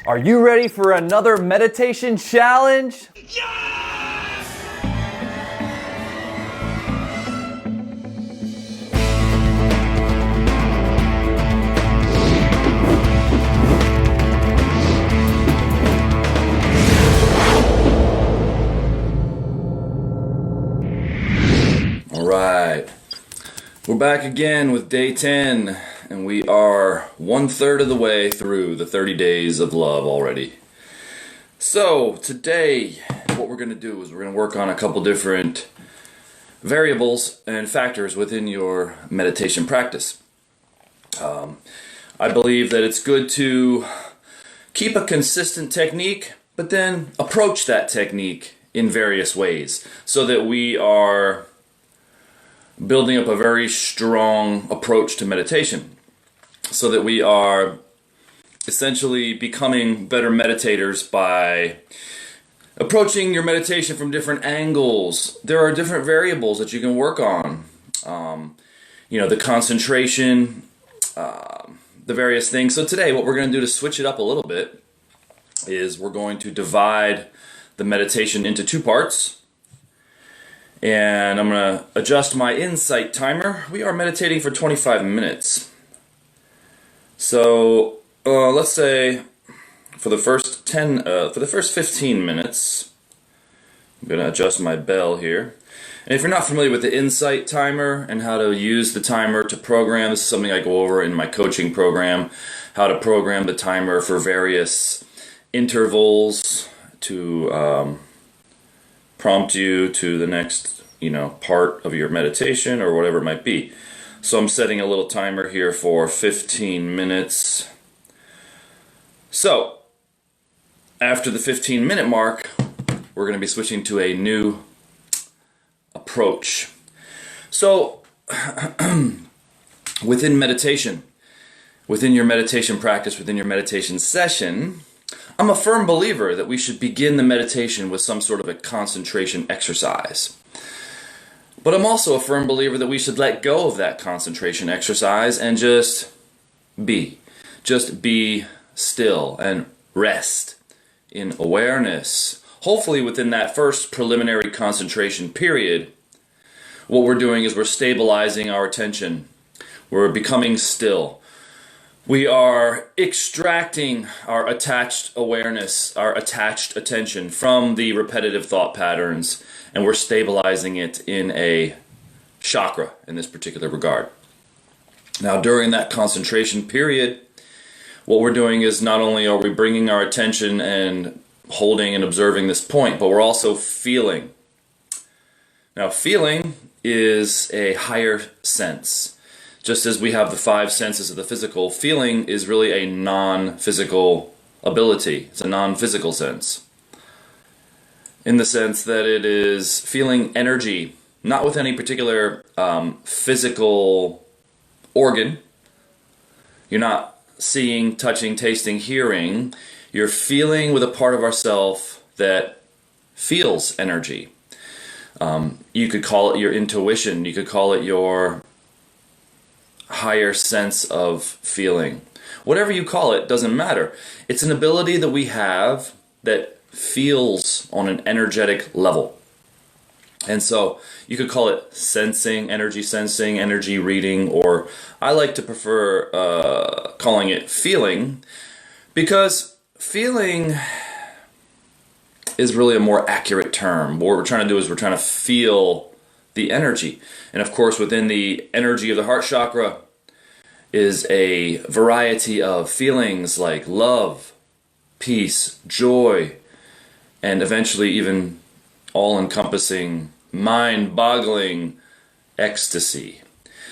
Are you ready for another meditation challenge? All right, we're back again with day 10, and we are 1/3 of the way through the 30 days of love already. So today, what we're going to do is we're going to work on a couple different variables and factors within your meditation practice. I believe that it's good to keep a consistent technique, but then approach that technique in various ways so that we are building up a very strong approach to meditation, so that we are essentially becoming better meditators by approaching your meditation from different angles. There are different variables that you can work on. The concentration, the various things. So today what we're going to do to switch it up a little bit is we're going to divide the meditation into two parts. And I'm going to adjust my insight timer. We are meditating for 25 minutes. So let's say for the first 15 minutes, I'm going to adjust my bell here. And if you're not familiar with the insight timer and how to use the timer to program, this is something I go over in my coaching program, how to program the timer for various intervals to prompt you to the next part of your meditation or whatever it might be. So I'm setting a little timer here for 15 minutes. So after the 15-minute mark, we're going to be switching to a new approach. So within meditation, within your meditation practice, within your meditation session, I'm a firm believer that we should begin the meditation with some sort of a concentration exercise. But I'm also a firm believer that we should let go of that concentration exercise and just be. Just be still and rest in awareness. Hopefully within that first preliminary concentration period, what we're doing is we're stabilizing our attention. We're becoming still. We are extracting our attached awareness, our attached attention from the repetitive thought patterns, and we're stabilizing it in a chakra in this particular regard. Now, during that concentration period, what we're doing is not only are we bringing our attention and holding and observing this point, but we're also feeling. Now, feeling is a higher sense. Just as we have the five senses of the physical, feeling is really a non-physical ability. It's a non-physical sense. In the sense that it is feeling energy, not with any particular physical organ. You're not seeing, touching, tasting, hearing. You're feeling with a part of ourself that feels energy. You could call it your intuition. You could call it your higher sense of feeling. Whatever you call it doesn't matter. It's an ability that we have that feels on an energetic level. And so you could call it sensing, energy reading, or I like to prefer calling it feeling, because feeling is really a more accurate term. What we're trying to do is we're trying to feel the energy. And of course, within the energy of the heart chakra is a variety of feelings like love, peace, joy, and eventually even all-encompassing, mind-boggling ecstasy.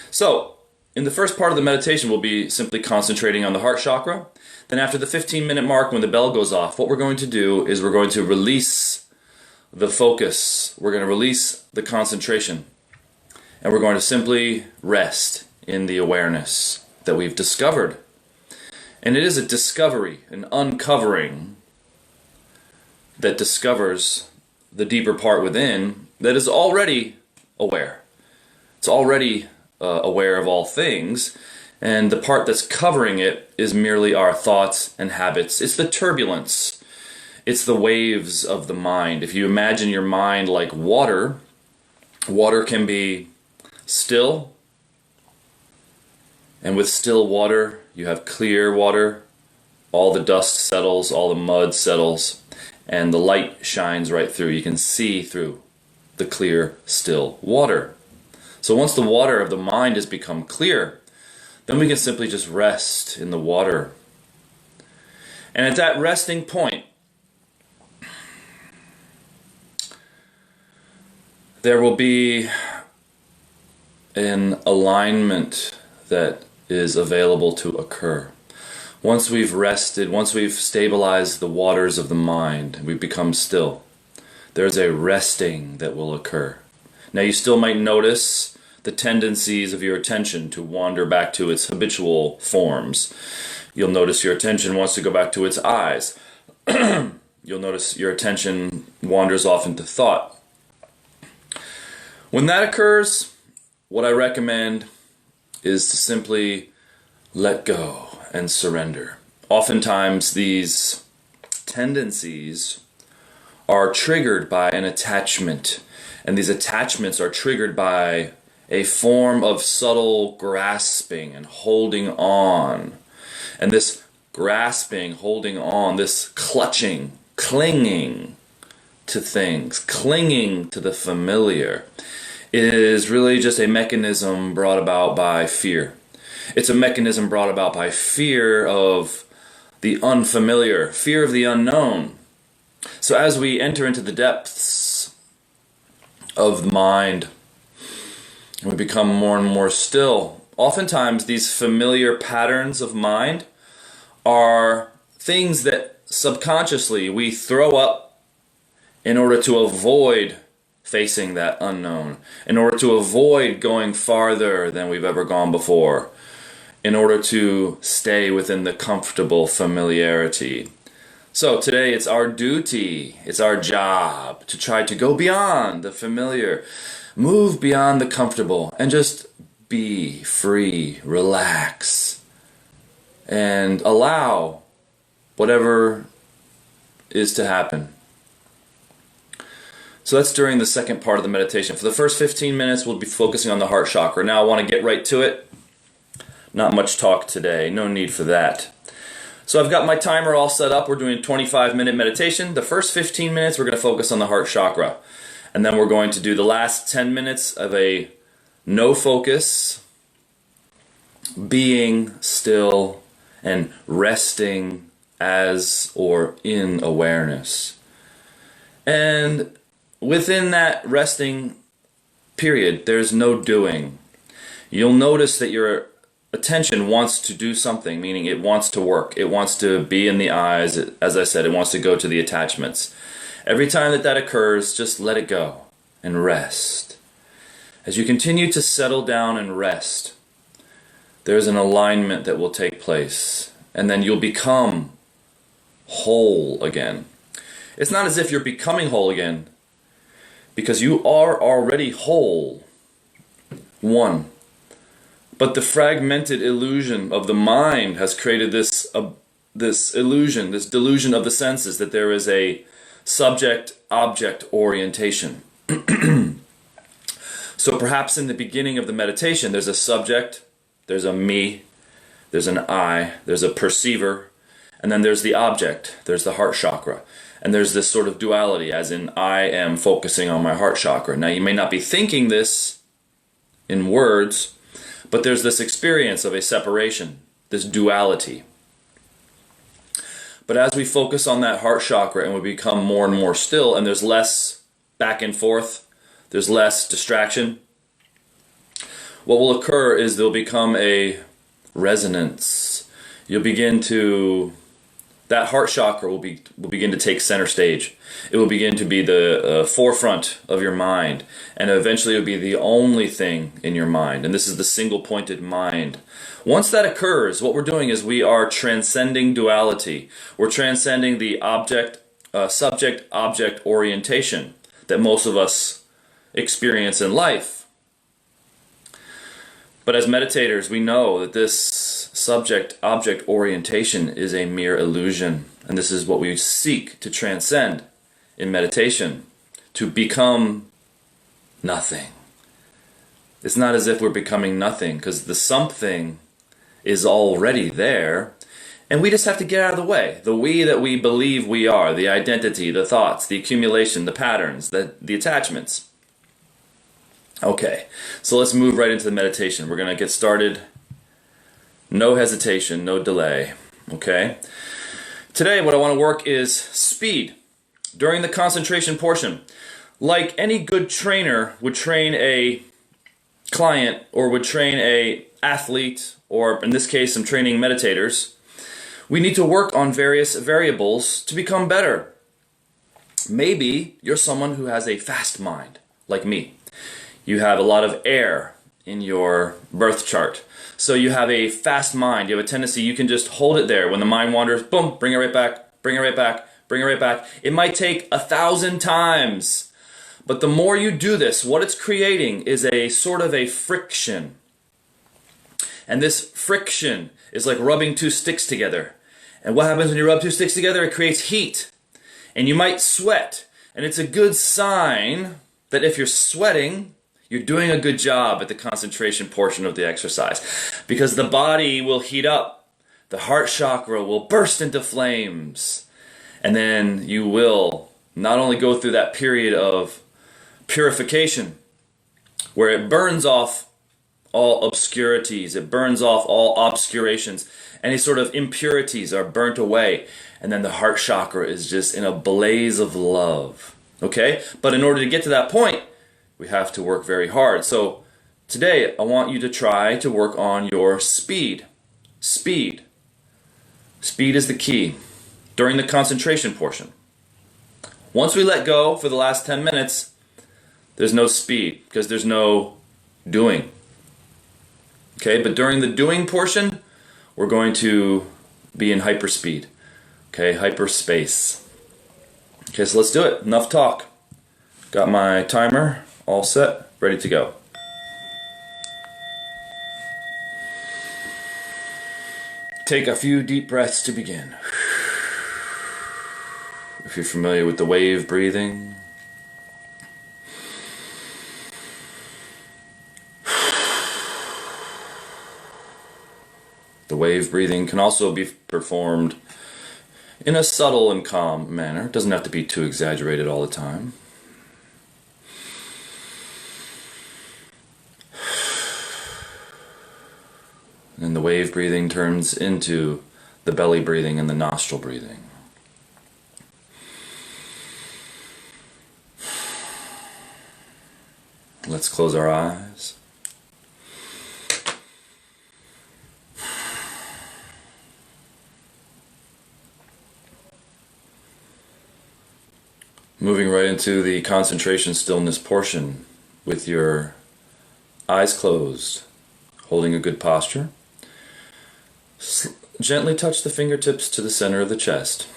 So, in the first part of the meditation, we'll be simply concentrating on the heart chakra. Then after the 15-minute mark, when the bell goes off, what we're going to do is we're going to release the focus. We're going to release the concentration. And we're going to simply rest in the awareness that we've discovered. And it is a discovery, an uncovering that discovers the deeper part within that is already aware. It's already aware of all things. And the part that's covering it is merely our thoughts and habits. It's the turbulence. It's the waves of the mind. If you imagine your mind like water, water can be still. And with still water, you have clear water. All the dust settles, all the mud settles, and the light shines right through. You can see through the clear, still water. So once the water of the mind has become clear, then we can simply just rest in the water. And at that resting point, there will be an alignment that is available to occur. Once we've rested, once we've stabilized the waters of the mind, we become still. There's a resting that will occur. Now you still might notice the tendencies of your attention to wander back to its habitual forms. You'll notice your attention wants to go back to its eyes. You'll notice your attention wanders off into thought. When that occurs, what I recommend is to simply let go and surrender. Oftentimes these tendencies are triggered by an attachment, and these attachments are triggered by a form of subtle grasping and holding on. And this grasping, holding on, this clutching, clinging to things, clinging to the familiar, is really just a mechanism brought about by fear. It's a mechanism brought about by fear of the unfamiliar, fear of the unknown. So as we enter into the depths of the mind, and we become more and more still, oftentimes these familiar patterns of mind are things that subconsciously we throw up in order to avoid facing that unknown, in order to avoid going farther than we've ever gone before, in order to stay within the comfortable familiarity. So today it's our duty, it's our job to try to go beyond the familiar, move beyond the comfortable, and just be free, relax, and allow whatever is to happen. So that's during the second part of the meditation. For the first 15 minutes, we'll be focusing on the heart chakra. Now I want to get right to it. Not much talk today, no need for that. So I've got my timer all set up. We're doing a 25-minute meditation. The first 15 minutes, we're going to focus on the heart chakra. And then we're going to do the last 10 minutes of a no focus, being still, and resting as or in awareness. And within that resting period, there's no doing. You'll notice that your attention wants to do something, meaning it wants to work. It wants to be in the eyes. As I said, it wants to go to the attachments. Every time that occurs, just let it go and rest. As you continue to settle down and rest, there's an alignment that will take place, and then you'll become whole again. It's not as if you're becoming whole again, because you are already whole, one. But the fragmented illusion of the mind has created this illusion, this delusion of the senses, that there is a subject-object orientation. So perhaps in the beginning of the meditation, there's a subject, there's a me, there's an I, there's a perceiver, and then there's the object, there's the heart chakra. And there's this sort of duality, as in I am focusing on my heart chakra. Now you may not be thinking this in words, but there's this experience of a separation, this duality. But as we focus on that heart chakra and we become more and more still, and there's less back and forth, there's less distraction, what will occur is there'll become a resonance. You'll begin to, that heart chakra will begin to take center stage. It will begin to be the forefront of your mind, and eventually it will be the only thing in your mind. And this is the single-pointed mind. Once that occurs, what we're doing is we are transcending duality. We're transcending the subject-object orientation that most of us experience in life. But as meditators, we know that this subject-object orientation is a mere illusion. And this is what we seek to transcend in meditation, to become nothing. It's not as if we're becoming nothing, because the something is already there, and we just have to get out of the way. The we that we believe we are, the identity, the thoughts, the accumulation, the patterns, the attachments. Okay, so let's move right into the meditation. We're going to get started. No hesitation, no delay. Okay? Today what I want to work is speed. During the concentration portion, like any good trainer would train a client or would train a athlete, or in this case I'm training meditators, we need to work on various variables to become better. Maybe you're someone who has a fast mind, like me. You have a lot of air in your birth chart. So you have a fast mind. You have a tendency, you can just hold it there. When the mind wanders, boom, bring it right back, bring it right back, bring it right back. It might take 1,000 times. But the more you do this, what it's creating is a sort of a friction. And this friction is like rubbing two sticks together. And what happens when you rub two sticks together? It creates heat. And you might sweat. And it's a good sign that if you're sweating, you're doing a good job at the concentration portion of the exercise. Because the body will heat up. The heart chakra will burst into flames. And then you will not only go through that period of purification, where it burns off all obscurities, it burns off all obscurations, any sort of impurities are burnt away, and then the heart chakra is just in a blaze of love. Okay? But in order to get to that point, we have to work very hard. So today I want you to try to work on your speed. Speed. Speed is the key during the concentration portion. Once we let go for the last 10 minutes, there's no speed because there's no doing. Okay, but during the doing portion, we're going to be in hyperspeed. Okay, hyperspace. Okay, so let's do it. Enough talk. Got my timer all set, ready to go. Take a few deep breaths to begin. If you're familiar with the wave breathing, the wave breathing can also be performed in a subtle and calm manner. It doesn't have to be too exaggerated all the time. And the wave breathing turns into the belly breathing and the nostril breathing. Let's close our eyes. Moving right into the concentration stillness portion with your eyes closed, holding a good posture. Gently touch the fingertips to the center of the chest.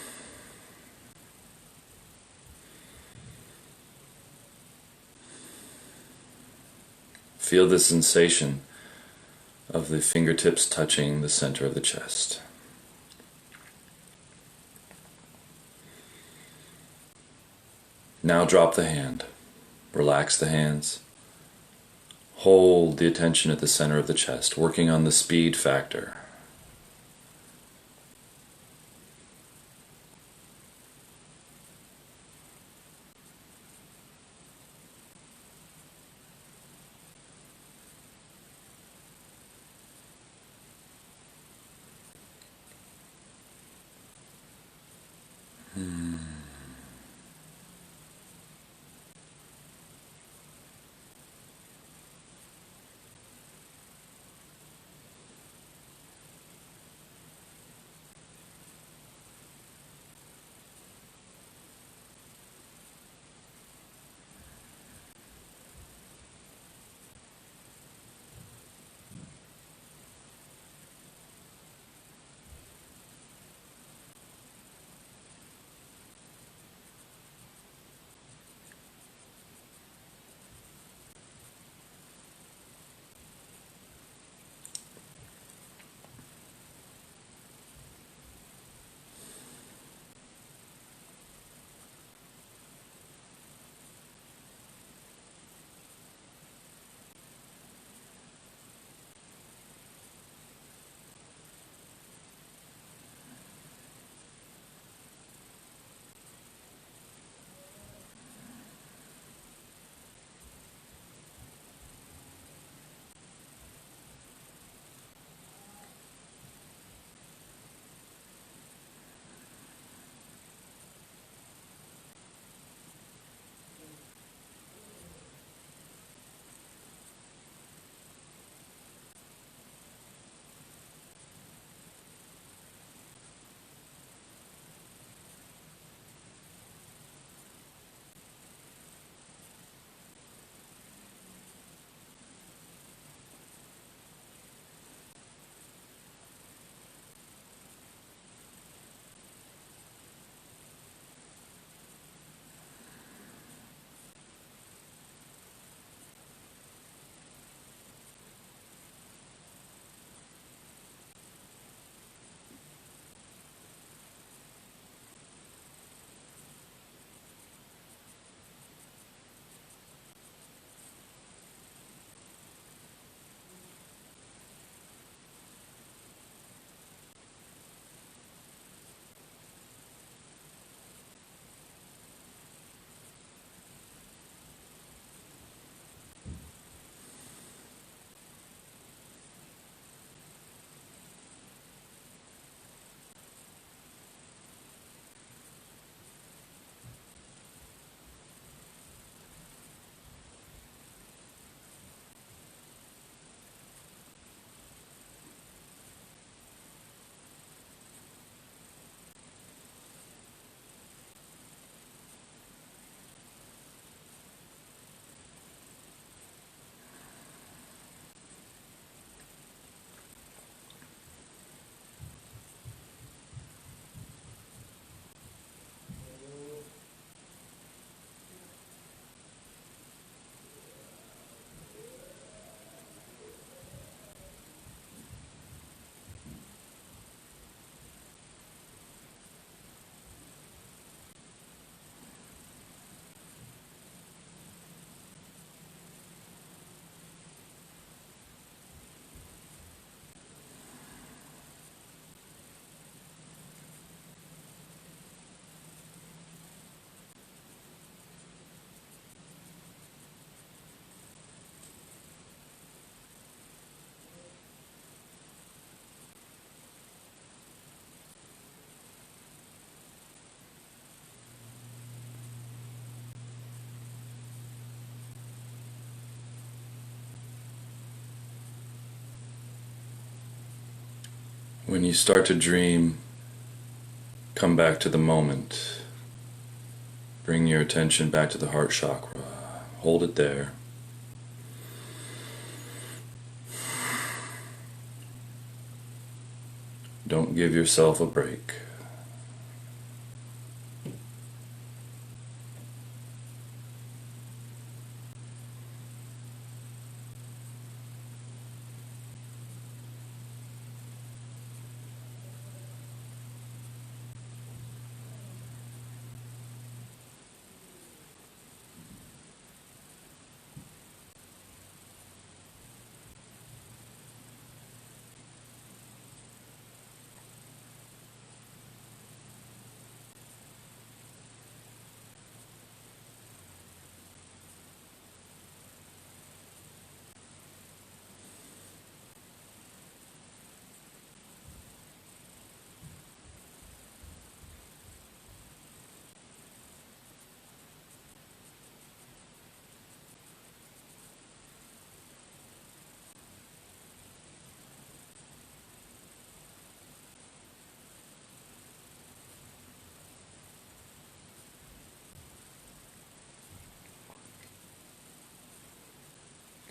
Feel the sensation of the fingertips touching the center of the chest. Now drop the hand. Relax the hands. Hold the attention at the center of the chest, working on the speed factor. When you start to dream, come back to the moment. Bring your attention back to the heart chakra. Hold it there. Don't give yourself a break.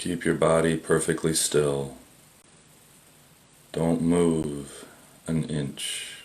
Keep your body perfectly still. Don't move an inch.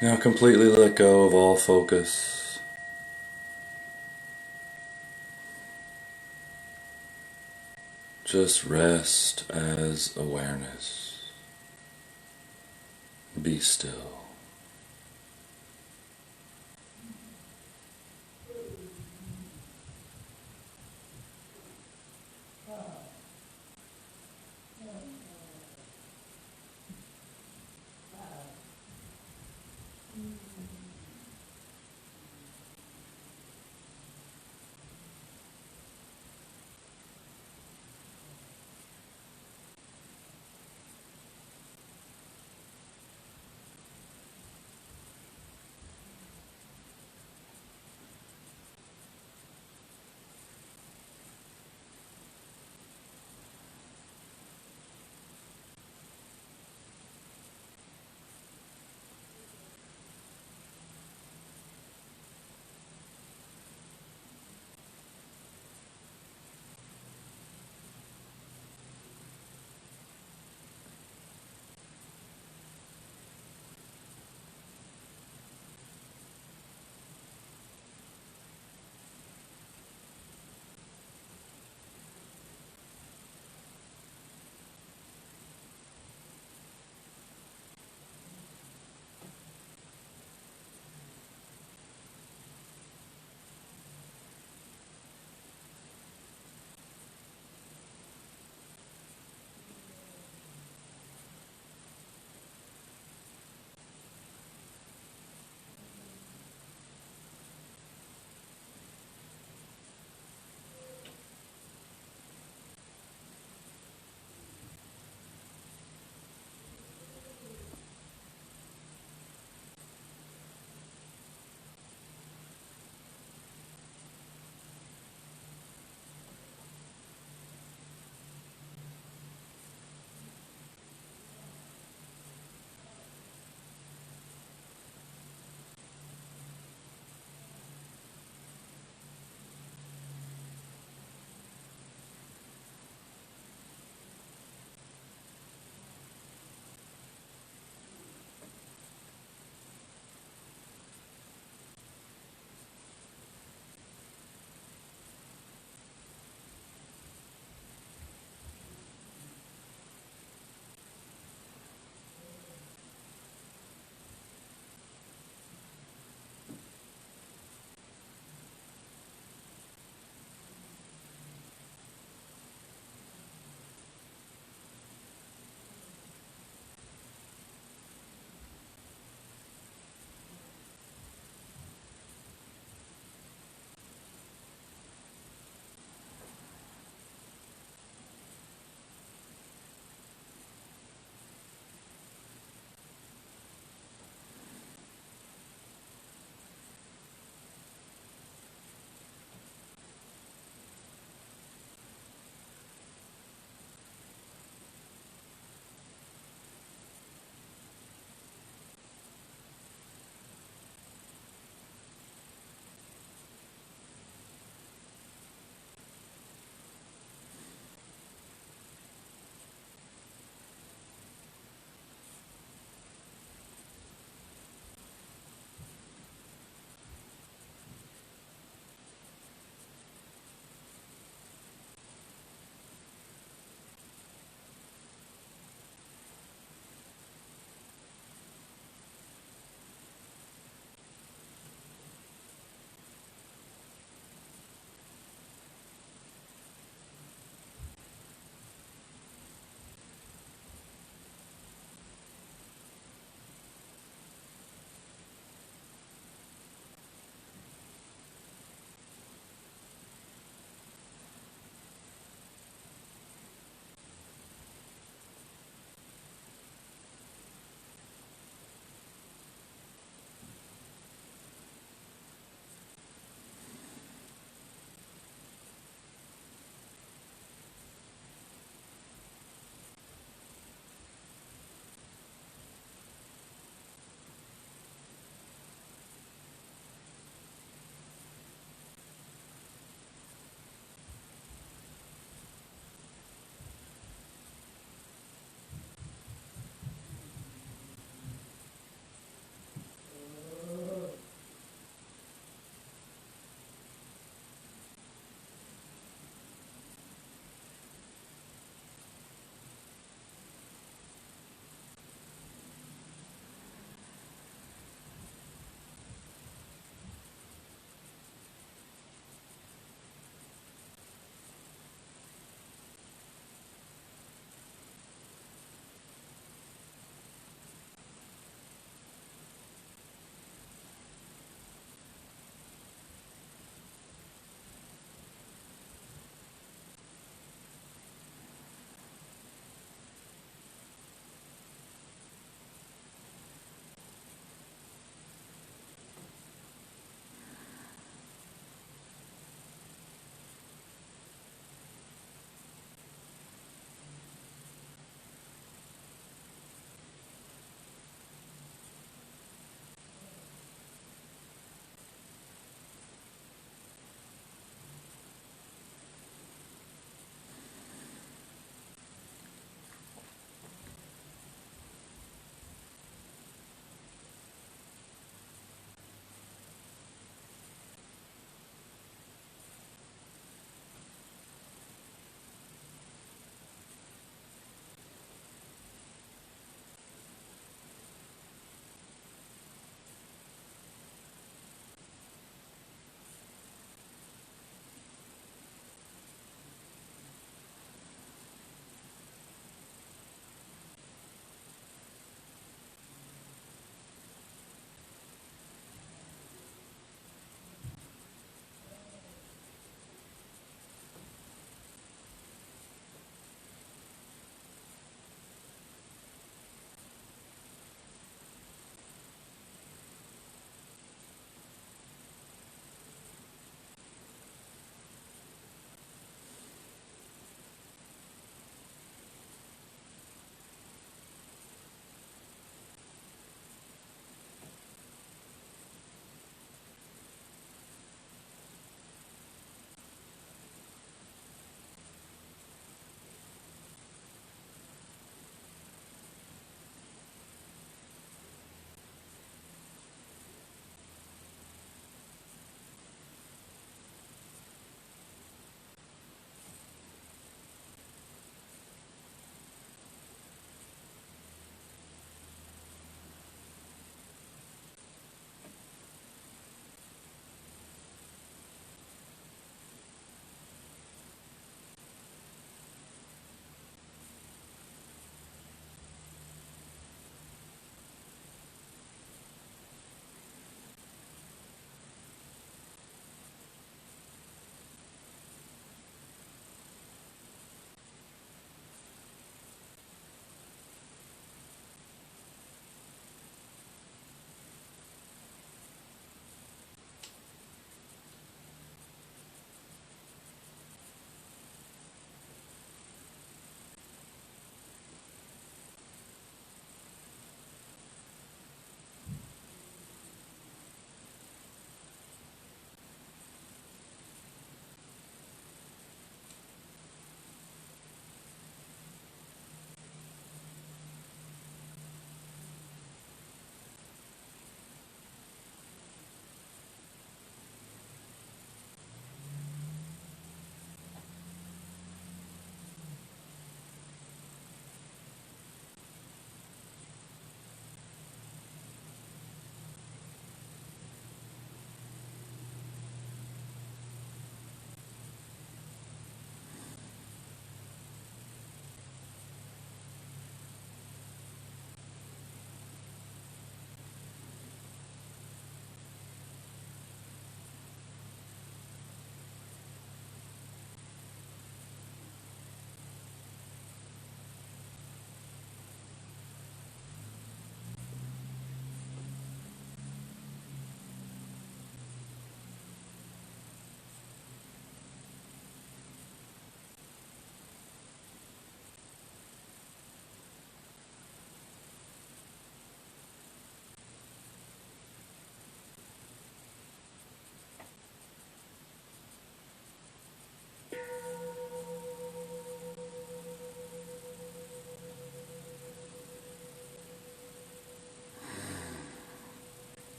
Now completely let go of all focus. Just rest as awareness. Be still.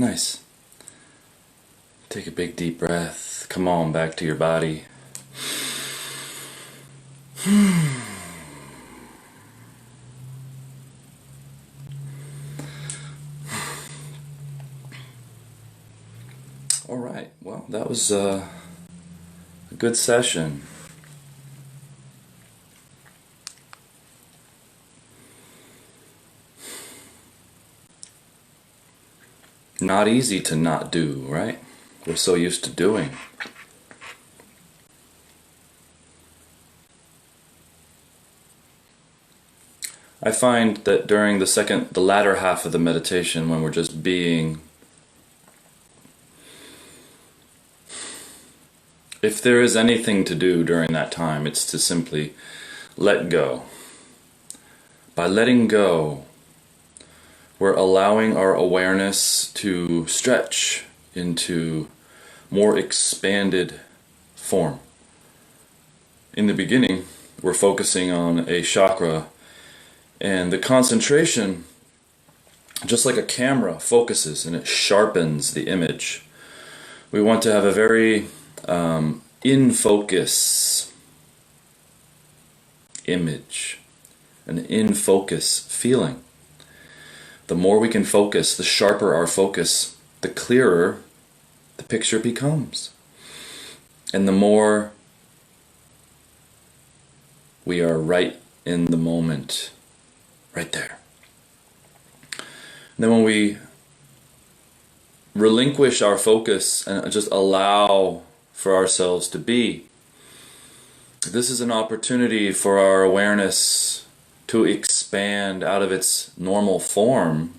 Nice. Take a big deep breath. Come on back to your body. All right. Well, that was a good session. Not easy to not do, right? We're so used to doing. I find that during the latter half of the meditation, when we're just being, if there is anything to do during that time, it's to simply let go. By letting go, we're allowing our awareness to stretch into more expanded form. In the beginning, we're focusing on a chakra, and the concentration, just like a camera, focuses and it sharpens the image. We want to have a very in-focus image, an in-focus feeling. The more we can focus, the sharper our focus, the clearer the picture becomes. And the more we are right in the moment, right there. And then when we relinquish our focus and just allow for ourselves to be, this is an opportunity for our awareness to expand out of its normal form.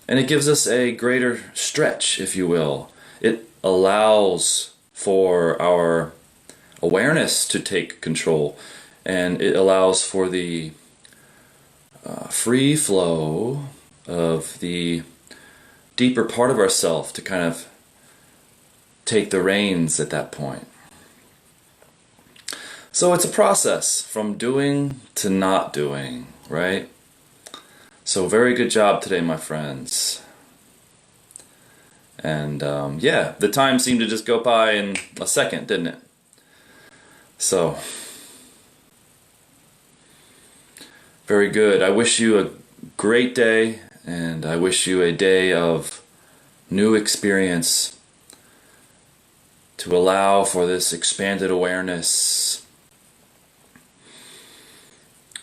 And it gives us a greater stretch, if you will. It allows for our awareness to take control, and it allows for the free flow of the deeper part of ourself to kind of take the reins at that point. So it's a process from doing to not doing, right? So very good job today, my friends. And yeah, the time seemed to just go by in a second, didn't it? So, very good. I wish you a great day, and I wish you a day of new experience to allow for this expanded awareness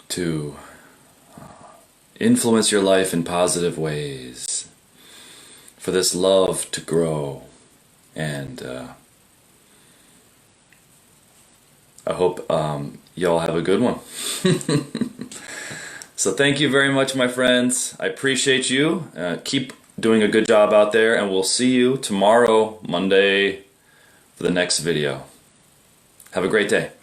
to influence your life in positive ways, for this love to grow, and I hope y'all have a good one. So thank you very much, my friends. I appreciate you. Keep doing a good job out there, and we'll see you tomorrow, Monday, for the next video. Have a great day.